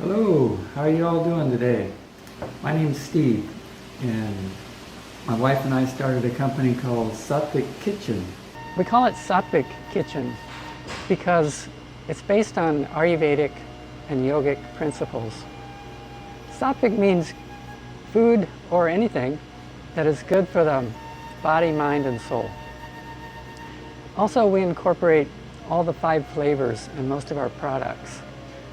Hello, how are you all doing today? My name's Steve, and my wife and I started a company called Sattvic Kitchen. We call it Sattvic Kitchen because it's based on Ayurvedic and yogic principles. Sattvic means food or anything that is good for the body, mind, and soul. Also, we incorporate all the 5 flavors in most of our products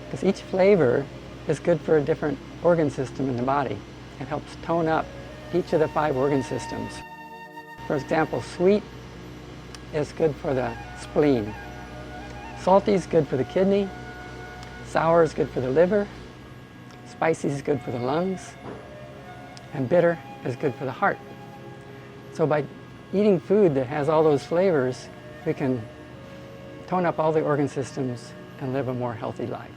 because each flavor is good for a different organ system in the body. It helps tone up each of the 5 organ systems. For example, sweet is good for the spleen. Salty is good for the kidney. Sour is good for the liver. Spicy is good for the lungs. And bitter is good for the heart. So by eating food that has all those flavors, we can tone up all the organ systems and live a more healthy life.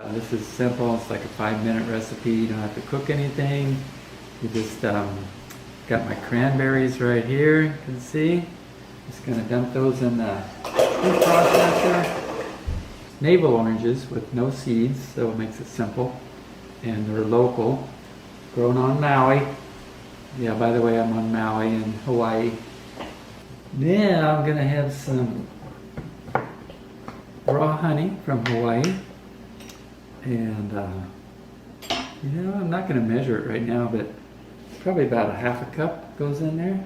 This is simple. It's like a 5-minute recipe. You don't have to cook anything. You just got my cranberries right here. You can see. Just going to dump those in the food processor. Navel oranges with no seeds, so it makes it simple. And they're local, grown on Maui. Yeah, by the way, I'm on Maui in Hawaii. Then I'm going to have some raw honey from Hawaii. And, I'm not going to measure it right now, but probably about a half a cup goes in there.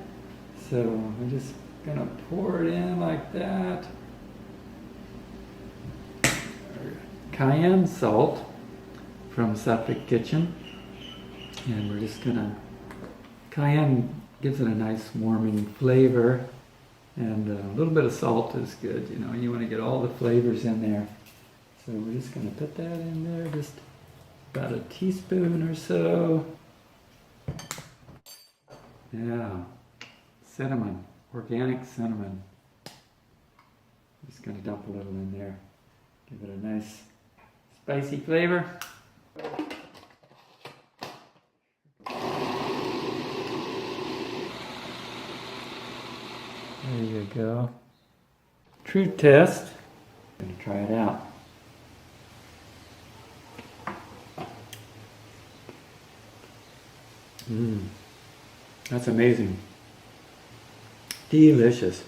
So I'm just going to pour it in like that. Cayenne salt from Sattvic Kitchen. And we're just going to, cayenne gives it a nice warming flavor. And a little bit of salt is good, you want to get all the flavors in there. So we're just going to put that in there, just about a teaspoon or so. Yeah, cinnamon, organic cinnamon. Just going to dump a little in there, give it a nice spicy flavor. There you go. True test. I'm going to try it out. That's amazing. Delicious.